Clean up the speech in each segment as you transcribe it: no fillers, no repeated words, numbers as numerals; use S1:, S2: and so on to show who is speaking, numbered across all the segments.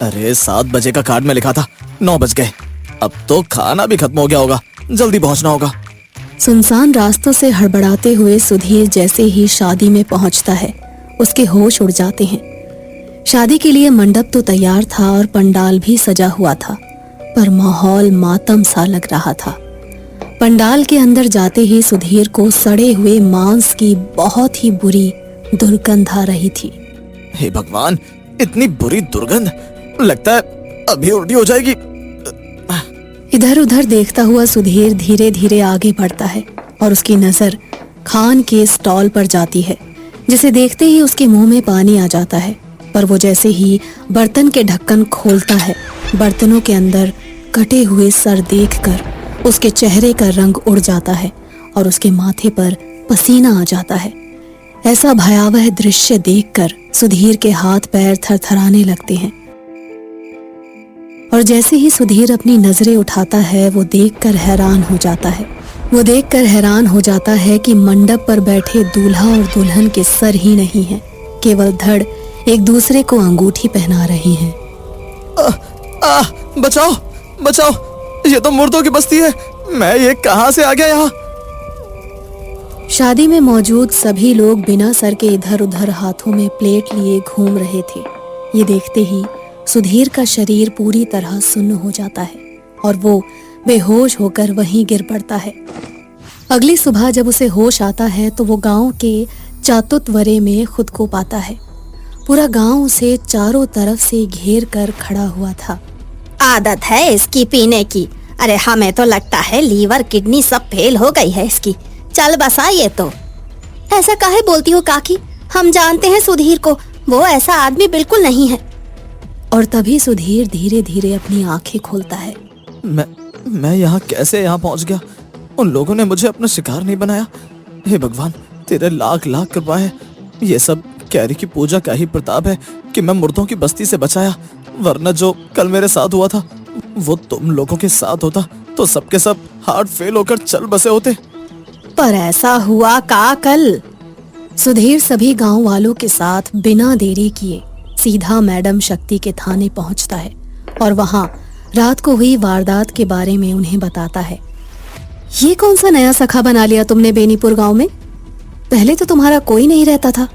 S1: अरे 7 बजे का कार्ड में लिखा था, 9 बज गए। अब तो खाना भी खत्म हो गया होगा, जल्दी पहुंचना होगा।
S2: सुनसान रास्तों से हड़बड़ाते हुए सुधीर जैसे ही शादी में पहुंचता है, उसके होश उड़ जाते हैं। शादी के लिए मंडप तो तैयार था और पंडाल भी सजा हुआ था, पर माहौल मातम सा लग रहा था। पंडाल के अंदर जाते ही सुधीर को सड़े हुए मांस की बहुत ही बुरी दुर्गंध आ रही थी।
S1: हे भगवान, इतनी बुरी दुर्गंध, लगता है अभी उल्टी हो जाएगी।
S2: इधर उधर देखता हुआ सुधीर धीरे धीरे आगे बढ़ता है और उसकी नजर खान के स्टॉल पर जाती है, जिसे देखते ही उसके मुंह में पानी आ जाता है। पर वो जैसे ही बर्तन के ढक्कन खोलता है, बर्तनों के अंदर कटे हुए सर देखकर उसके चेहरे का रंग उड़ जाता है और उसके माथे पर पसीना आ जाता है। ऐसा भयावह दृश्य देखकर सुधीर के हाथ पैर थरथराने लगते हैं और जैसे ही सुधीर अपनी नजरें उठाता है, वो देखकर हैरान हो जाता है कि मंडप पर बैठे दूल्हा और दुल्हन के सर ही नहीं हैं, केवल धड़ एक दूसरे को अंगूठी पहना रहे हैं।
S1: बचाओ बचाओ, ये तो मुर्दों की बस्ती है, मैं ये कहां से आ गया यहाँ?
S2: शादी में मौजूद सभी लोग बिना सर के इधर उधर हाथों में प्लेट लिए घूम रहे थे। ये देखते ही सुधीर का शरीर पूरी तरह सुन्न हो जाता है और वो बेहोश होकर वहीं गिर पड़ता है। अगली सुबह जब उसे होश आता है तो वो गांव के चातुतवरे में खुद को पाता है। पूरा गांव उसे चारों तरफ से घेर कर खड़ा हुआ था।
S3: आदत है इसकी पीने की। अरे हमें तो लगता है लीवर किडनी सब फेल हो गई है इसकी। चल बसा ये तो। ऐसा काहे बोलती हो काकी? हम जानते हैं सुधीर को, वो ऐसा आदमी बिल्कुल नहीं है।
S2: और तभी सुधीर धीरे धीरे अपनी आंखें खोलता है।
S1: मैं यहाँ कैसे यहाँ पहुँच गया? उन लोगों ने मुझे अपना शिकार नहीं बनाया। हे भगवान, तेरे लाख लाख कृपा है। ये सब कैरी की पूजा का ही प्रताप है कि मैं मुर्दों की बस्ती से बचाया, वरना जो कल मेरे साथ हुआ था वो तुम लोगों के साथ होता तो सबके सब हार्ट फेल होकर चल बसे होते।
S2: पर ऐसा हुआ का कल? सुधीर सभी गांव वालों के साथ बिना देरी किए सीधा मैडम शक्ति के थाने पहुंचता है और वहां रात को हुई वारदात के बारे में उन्हें बताता है। ये कौन सा नया सखा बना लिया तुमने बेनीपुर गांव में? पहले तो तुम्हारा कोई नहीं रहता था।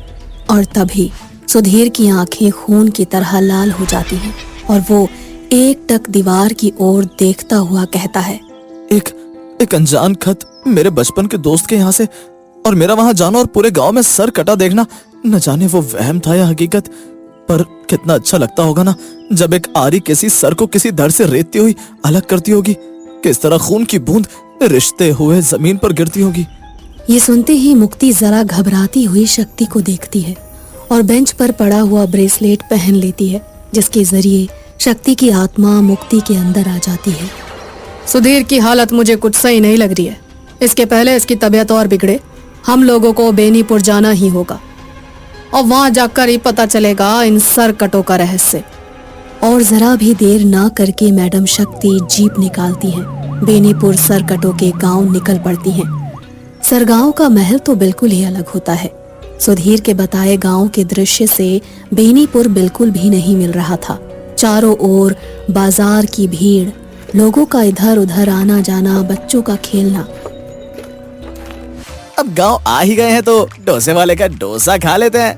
S2: और तभी सुधीर की आंखें खून की तरह लाल हो जाती हैं और वो एकटक दीवार की ओर देखता हुआ कहता है,
S1: एक अनजान खत मेरे बचपन के दोस्त के यहाँ से, और मेरा वहां जाना और पूरे गांव में सर कटा देखना, न जाने वो वहम था या हकीकत। पर कितना अच्छा लगता होगा ना जब एक आरी किसी सर को किसी धड़ से रेतती हुई अलग करती होगी, किस तरह खून की बूंद रिश्ते हुए जमीन पर गिरती होगी।
S2: ये सुनते ही मुक्ति जरा घबराती हुई शक्ति को देखती है और बेंच पर पड़ा हुआ ब्रेसलेट पहन लेती है, जिसके जरिए शक्ति की आत्मा मुक्ति के अंदर आ जाती है। सुधीर की हालत मुझे कुछ सही नहीं लग रही है। इसके पहले इसकी तबीयत और बिगड़े, हम लोगों को बेनीपुर जाना ही होगा और वहां जाकर ही पता चलेगा इन सरकटों का रहस्य। और जरा भी देर ना करके मैडम शक्ति जीप निकालती है। बेनीपुर सरकटों के गांव निकल पड़ती हैं। सरगांव का महल तो बिल्कुल ही अलग होता है। सुधीर के बताए गांव के दृश्य से बेनीपुर बिल्कुल भी नहीं मिल रहा था। चारों ओर बाजार की भीड़, लोगों का इधर उधर आना जाना, बच्चों का खेलना।
S1: अब गांव आ ही गए हैं तो डोसे वाले का डोसा खा लेते हैं।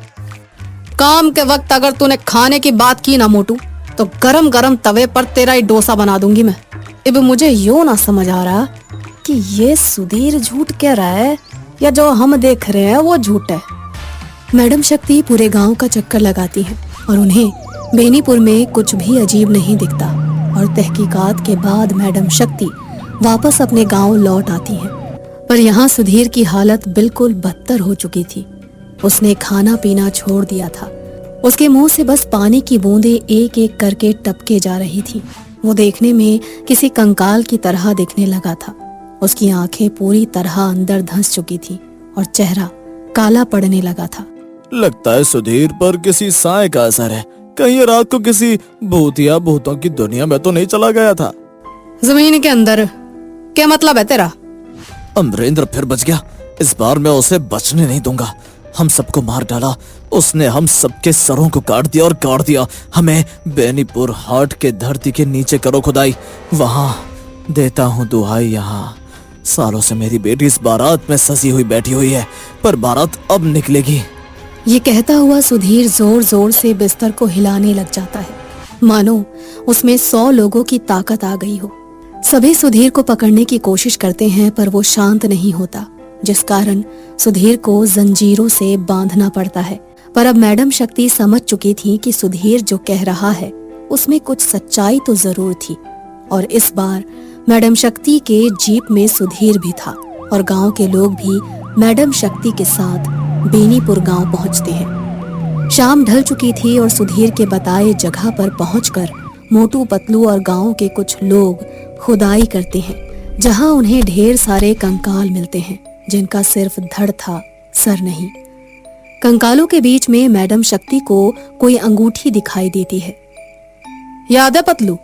S2: काम के वक्त अगर तूने खाने की बात की ना मोटू, तो गरम गरम तवे पर तेरा ही डोसा बना दूंगी मैं। अब मुझे यो ना समझ आ रहा कि ये सुधीर झूठ कह रहा है या जो हम देख रहे हैं वो झूठ है। मैडम शक्ति पूरे गांव का चक्कर लगाती है और उन्हें बेनीपुर में कुछ भी अजीब नहीं दिखता और तहकीकात के बाद मैडम शक्ति वापस अपने गांव लौट आती हैं। पर यहाँ सुधीर की हालत बिल्कुल बदतर हो चुकी थी। उसने खाना पीना छोड़ दिया था। उसके मुंह से बस पानी की बूंदें एक एक करके टपके जा रही थी। वो देखने में किसी कंकाल की तरह दिखने लगा था। उसकी आंखें पूरी तरह अंदर धंस चुकी थी और चेहरा काला पड़ने लगा था।
S1: लगता है सुधीर पर किसी साए का असर है। कहीं रात को किसी भूत या भूतों की दुनिया में तो नहीं चला गया था।
S2: जमीन के अंदर क्या मतलब है तेरा?
S1: अमरेंद्र फिर बच गया। इस बार मैं उसे बचने नहीं दूंगा। हम सबको मार डाला। उसने हम सबके सरों को काट दिया और गाड़ दिया। हमें बेनीपुर हाट के धरती के नीचे करो खुदाई, वहां देता हूँ दुहाई। यहाँ सालों से मेरी बेटी इस बारात में सजी हुई बैठी हुई है, पर बारात अब निकलेगी।
S2: ये कहता हुआ सुधीर जोर जोर से बिस्तर को हिलाने लग जाता है, मानो उसमें 100 लोगों की ताकत आ गई हो। सभी सुधीर को पकड़ने की कोशिश करते हैं, पर वो शांत नहीं होता, जिस कारण सुधीर को जंजीरों से बांधना पड़ता है। पर अब मैडम शक्ति समझ चुकी थी कि सुधीर जो कह रहा है उसमें कुछ सच्चाई तो जरूर थी, और इस बार मैडम शक्ति के जीप में सुधीर भी था और गांव के लोग भी मैडम शक्ति के साथ बेनीपुर गांव पहुंचते हैं। शाम ढल चुकी थी और सुधीर के बताए जगह पर पहुंचकर मोटू पतलू और गांव के कुछ लोग खुदाई करते हैं, जहां उन्हें ढेर सारे कंकाल मिलते हैं जिनका सिर्फ धड़ था, सर नहीं। कंकालों के बीच में मैडम शक्ति को कोई अंगूठी दिखाई देती है। याद है पतलू,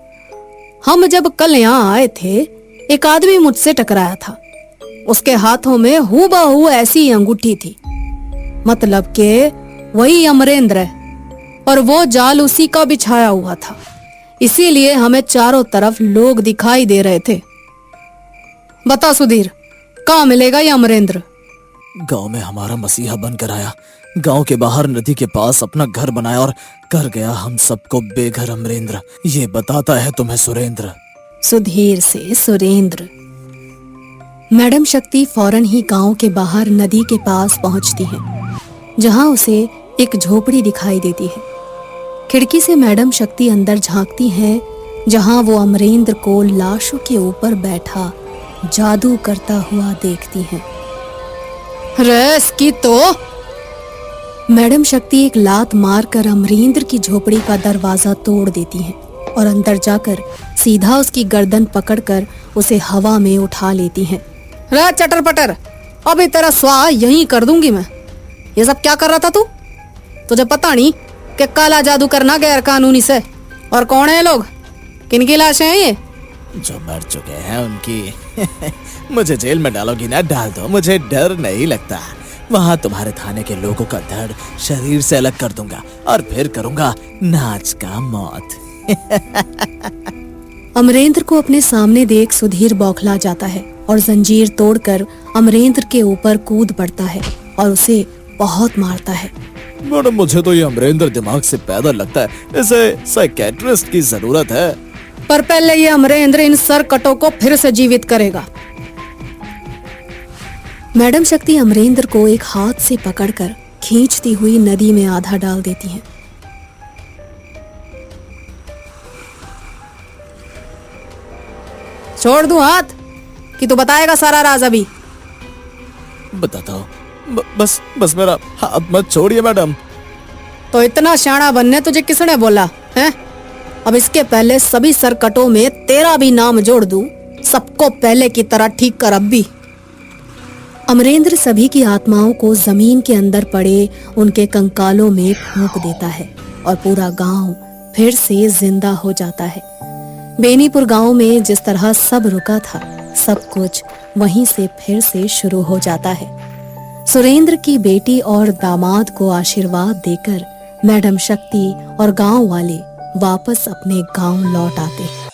S2: हम जब कल यहाँ आए थे एक आदमी मुझसे टकराया था, उसके हाथों में हूबहू ऐसी अंगूठी थी, मतलब के वही अमरेंद्र है और वो जाल उसी का बिछाया हुआ था, इसीलिए हमें चारों तरफ लोग दिखाई दे रहे थे। बता सुधीर, कहाँ मिलेगा ये अमरेंद्र?
S1: गांव में हमारा मसीहा बनकर आया, गांव के बाहर नदी के पास अपना घर बनाया और कर गया हम सबको बेघर अमरेंद्र। ये बताता है तुम्हें सुरेंद्र।
S2: सुधीर से सुरेंद्र। मैडम शक्ति फौरन ही गांव के बाहर नदी के पास पहुंचती है, जहां उसे एक झोपड़ी दिखाई देती है। खिड़की से मैडम शक्ति अंदर झांकती है, जहां वो अमरेंद्र को लाशों के ऊपर बैठा जादू करता हुआ देखती हैं। रेस की तो मैडम शक्ति एक लात मारकर अमरेंद्र की झोपड़ी का दरवाजा तोड़ देती हैं और अंदर जाकर सीधा उसकी गर्दन पकड़कर उसे हवा में उठा लेती हैं। रे चटर पटर, अभी तेरा स्वाह यहीं कर दूंगी मैं। ये सब क्या कर रहा था तू? तुझे पता नहीं कि काला जादू करना गैर कानूनी से? और कौन है लोग? किनकी लाशें हैं ये?
S1: जो मर चुके हैं उनकी। मुझे जेल में डालोगी ना, डाल दो, मुझे डर नहीं लगता। वहाँ तुम्हारे थाने के लोगों का धड़ शरीर से अलग कर दूंगा और फिर करूंगा नाच का मौत।
S2: अमरेंद्र को अपने सामने देख सुधीर बौखला जाता है और जंजीर तोड़कर अमरेंद्र के ऊपर कूद पड़ता है और उसे बहुत मारता है।
S1: मैडम, मुझे तो ये अमरेंद्र दिमाग से पैदल लगता है, इसे साइकेट्रिस्ट की जरूरत है।
S2: पर पहले ये अमरेंद्र इन सरकटों को फिर से जीवित करेगा। मैडम शक्ति अमरेंद्र को एक हाथ से पकड़कर खींचती हुई नदी में आधा डाल देती हैं। छोड़ दूं हाथ कि तू बताएगा सारा राज? अभी
S1: बताता हूँ, बस मेरा हाथ मत छोड़िए मैडम।
S2: तो इतना शाना बनने तुझे किसने बोला है? अब इसके पहले सभी सरकटों में तेरा भी नाम जोड़ दूं, सबको पहले की तरह ठीक कर अब भी। अमरेंद्र सभी की आत्माओं को जमीन के अंदर पड़े उनके कंकालों में फूंक देता है और पूरा गांव फिर से जिंदा हो जाता है। बेनीपुर गांव में जिस तरह सब रुका था, सब कुछ वहीं से फिर से शुरू हो जाता है। सुरेंद्र की बेटी और दामाद को आशीर्वाद देकर मैडम शक्ति और गांव वाले वापस अपने गांव लौट आते हैं।